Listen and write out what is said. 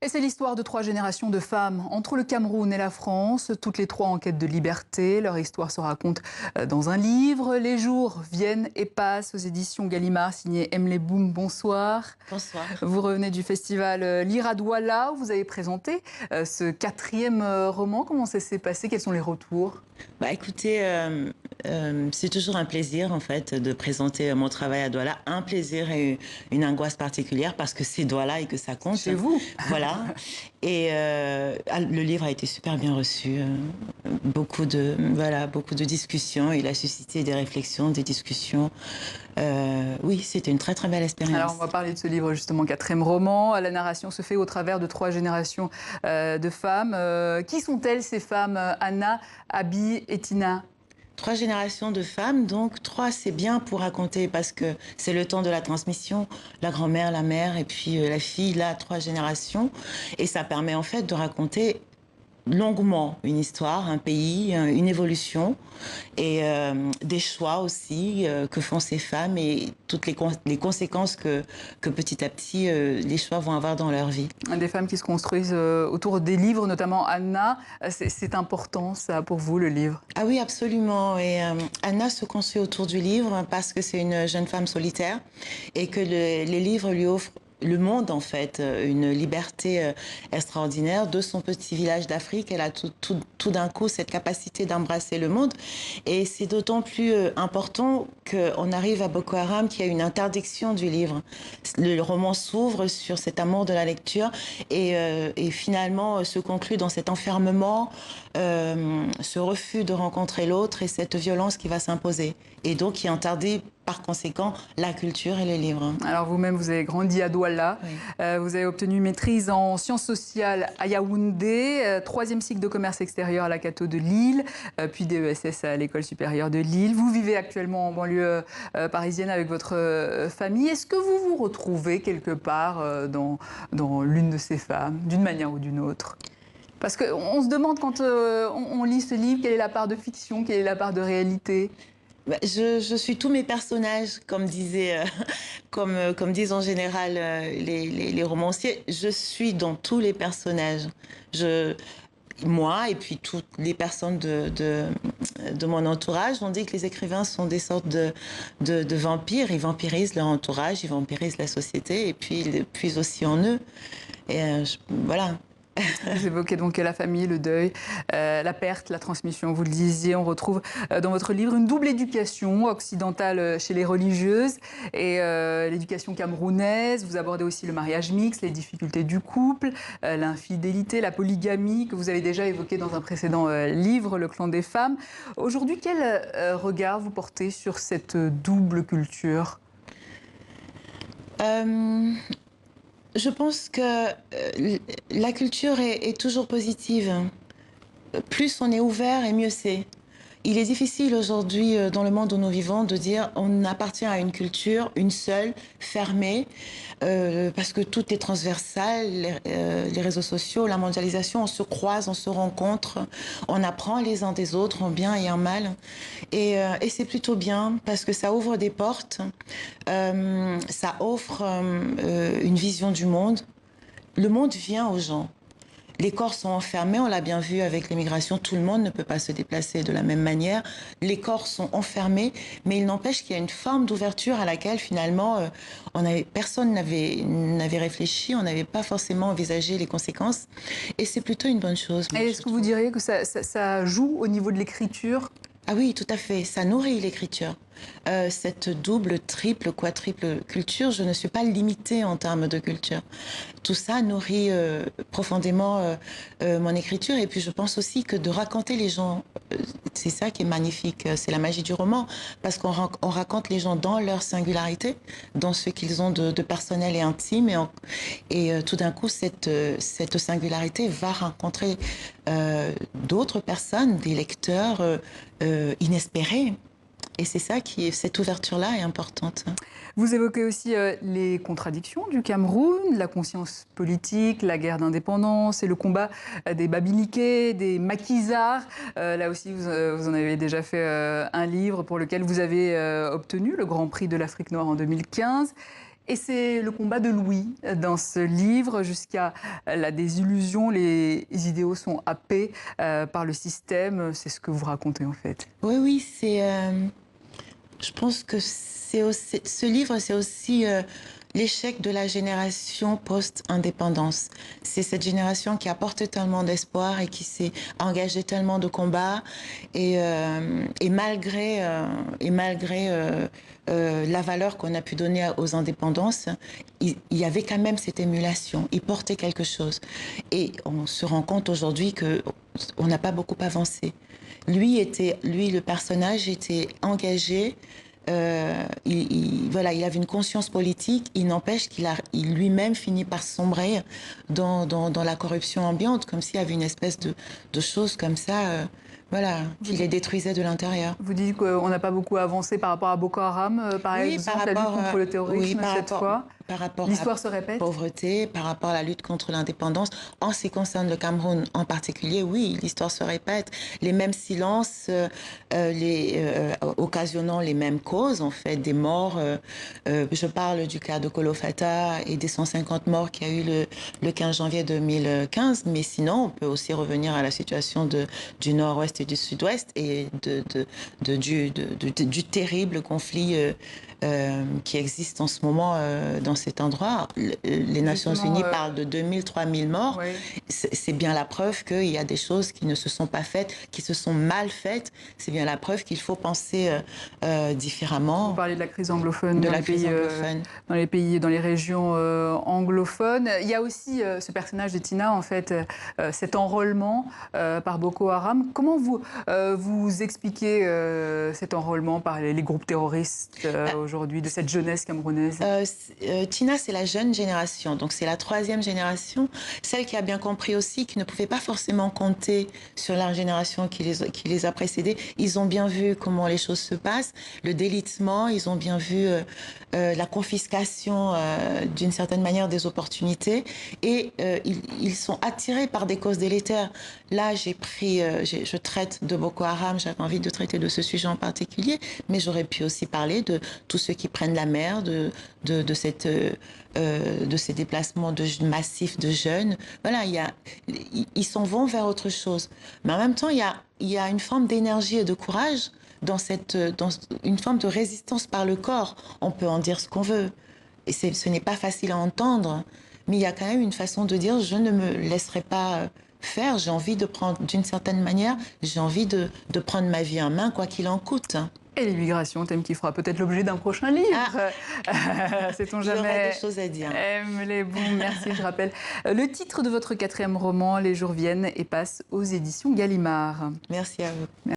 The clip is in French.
Et c'est l'histoire de 3 générations de femmes entre le Cameroun et la France, toutes les 3 en quête de liberté. Leur histoire se raconte dans un livre. Les jours viennent et passent aux éditions Gallimard, signé Emily Boom. Bonsoir. Bonsoir. Vous revenez du festival Lire à Douala où vous avez présenté ce 4e roman. Comment ça s'est passé? Quels sont les retours? Écoutez, c'est toujours un plaisir en fait de présenter mon travail à Douala. Un plaisir et une angoisse particulière parce que c'est Douala et que ça compte. Chez vous. Voilà. Et le livre a été super bien reçu. Beaucoup de discussions. Il a suscité des réflexions, des discussions. Oui, c'était une très très belle expérience. Alors on va parler de ce livre justement, 4e roman. La narration se fait au travers de 3 générations de femmes. Qui sont-elles ces femmes? Anna, Abby et Tina? 3 générations de femmes, donc 3 c'est bien pour raconter parce que c'est le temps de la transmission, la grand-mère, la mère et puis la fille, là 3 générations. Et ça permet en fait de raconter longuement une histoire, un pays, une évolution et des choix aussi que font ces femmes et toutes les conséquences que petit à petit les choix vont avoir dans leur vie. Des femmes qui se construisent autour des livres, notamment Anna. C'est important ça pour vous, le livre? Ah oui, absolument. Et Anna se construit autour du livre parce que c'est une jeune femme solitaire et que les livres lui offrent le monde, en fait, une liberté extraordinaire de son petit village d'Afrique. Elle a tout d'un coup cette capacité d'embrasser le monde. Et c'est d'autant plus important qu'on arrive à Boko Haram, qui a une interdiction du livre. Le roman s'ouvre sur cet amour de la lecture et finalement se conclut dans cet enfermement, ce refus de rencontrer l'autre et cette violence qui va s'imposer. Et donc qui interdit par conséquent la culture et les livres. Alors vous-même, vous avez grandi à Douala. Oui. Vous avez obtenu une maîtrise en sciences sociales à Yaoundé, 3e cycle de commerce extérieur à la Cato de Lille, puis DESS à l'École supérieure de Lille. Vous vivez actuellement en banlieue parisienne avec votre famille. Est-ce que vous vous retrouvez quelque part dans l'une de ces femmes, d'une manière ou d'une autre? Parce qu'on se demande quand on lit ce livre, quelle est la part de fiction, quelle est la part de réalité? Je suis tous mes personnages, comme comme disent en général les romanciers. Je suis dans tous les personnages. Moi et puis toutes les personnes de mon entourage, on dit que les écrivains sont des sortes de vampires. Ils vampirisent leur entourage, ils vampirisent la société et puis ils le puisent aussi en eux. Et voilà. Vous évoquez donc la famille, le deuil, la perte, la transmission. Vous le disiez, on retrouve dans votre livre une double éducation occidentale chez les religieuses et l'éducation camerounaise. Vous abordez aussi le mariage mixte, les difficultés du couple, l'infidélité, la polygamie que vous avez déjà évoqué dans un précédent livre, Le clan des femmes. Aujourd'hui, quel regard vous portez sur cette double culture? Je pense que la culture est toujours positive. Plus on est ouvert et mieux c'est. Il est difficile aujourd'hui, dans le monde où nous vivons, de dire on appartient à une culture, une seule, fermée, parce que tout est transversal, les réseaux sociaux, la mondialisation, on se croise, on se rencontre, on apprend les uns des autres, en bien et en mal. Et c'est plutôt bien, parce que ça ouvre des portes, ça offre une vision du monde. Le monde vient aux gens. Les corps sont enfermés, on l'a bien vu avec l'immigration, tout le monde ne peut pas se déplacer de la même manière. Les corps sont enfermés, mais il n'empêche qu'il y a une forme d'ouverture à laquelle finalement personne n'avait réfléchi, on n'avait pas forcément envisagé les conséquences. Et c'est plutôt une bonne chose. Et est-ce que vous diriez que ça joue au niveau de l'écriture? Ah oui, tout à fait. Ça nourrit l'écriture. Cette double, triple, quadruple culture, je ne suis pas limitée en termes de culture. Tout ça nourrit profondément mon écriture. Et puis je pense aussi que de raconter les gens, c'est ça qui est magnifique. C'est la magie du roman. Parce qu'on raconte les gens dans leur singularité, dans ce qu'ils ont de personnel et intime. Et tout d'un coup, cette singularité va rencontrer d'autres personnes, des lecteurs inespérés. Et c'est ça cette ouverture-là est importante. Vous évoquez aussi les contradictions du Cameroun, la conscience politique, la guerre d'indépendance et le combat des Babilikés, des maquisards. Là aussi, vous en avez déjà fait un livre pour lequel vous avez obtenu le Grand Prix de l'Afrique noire en 2015. Et c'est le combat de Louis dans ce livre, jusqu'à la désillusion. Les idéaux sont happés par le système. C'est ce que vous racontez en fait. Oui, oui, je pense que ce livre, c'est aussi l'échec de la génération post-indépendance. C'est cette génération qui a porté tellement d'espoir et qui s'est engagée tellement de combats. Et malgré la valeur qu'on a pu donner aux indépendances, il y avait quand même cette émulation. Ils portaient quelque chose. Et on se rend compte aujourd'hui qu'on n'a pas beaucoup avancé. Lui, le personnage était engagé. Voilà, il avait une conscience politique. Il n'empêche il lui-même finit par sombrer dans la corruption ambiante, comme s'il y avait une espèce de chose comme ça, voilà, qui les détruisait de l'intérieur. Vous dites qu'on n'a pas beaucoup avancé par rapport à Boko Haram, par exemple, la lutte contre le terrorisme cette fois. Par rapport L'histoire à se répète. la pauvreté, par rapport à la lutte contre l'indépendance. En ce qui concerne le Cameroun en particulier, oui, l'histoire se répète. Les mêmes silences, occasionnant les mêmes causes, en fait, des morts. Je parle du cas de Kolo Fata et des 150 morts qu'il y a eu le 15 janvier 2015. Mais sinon, on peut aussi revenir à la situation du nord-ouest et du sud-ouest et du terrible conflit qui existe en ce moment dans cet endroit. Les Nations Unies parlent de 2000, 3000 morts. Oui. C'est bien la preuve qu'il y a des choses qui ne se sont pas faites, qui se sont mal faites. C'est bien la preuve qu'il faut penser différemment. Vous parlez de la crise anglophone, dans les régions anglophones. Il y a aussi ce personnage de Tina, en fait, cet enrôlement par Boko Haram. Comment vous expliquez cet enrôlement par les groupes terroristes aujourd'hui, de cette jeunesse camerounaise? Tina, c'est la jeune génération, donc c'est la 3e génération, celle qui a bien compris aussi qu'ils ne pouvaient pas forcément compter sur la génération qui les a précédés. Ils ont bien vu comment les choses se passent, le délitement, ils ont bien vu la confiscation d'une certaine manière des opportunités, et ils sont attirés par des causes délétères. Là, je traite de Boko Haram, j'avais envie de traiter de ce sujet en particulier, mais j'aurais pu aussi parler de tous ceux qui prennent la mer, de ces déplacements massifs de jeunes. Voilà, ils s'en vont vers autre chose. Mais en même temps, il y a une forme d'énergie et de courage dans une forme de résistance par le corps. On peut en dire ce qu'on veut. Et ce n'est pas facile à entendre, mais il y a quand même une façon de dire « je ne me laisserai pas faire, j'ai envie de prendre, d'une certaine manière, j'ai envie de prendre ma vie en main, quoi qu'il en coûte ». Et l'immigration, thème qui fera peut-être l'objet d'un prochain livre. Sait-on jamais. Il y aura des choses à dire. Merci, je rappelle. Le titre de votre 4e roman, Les jours viennent et passent aux éditions Gallimard. Merci à vous.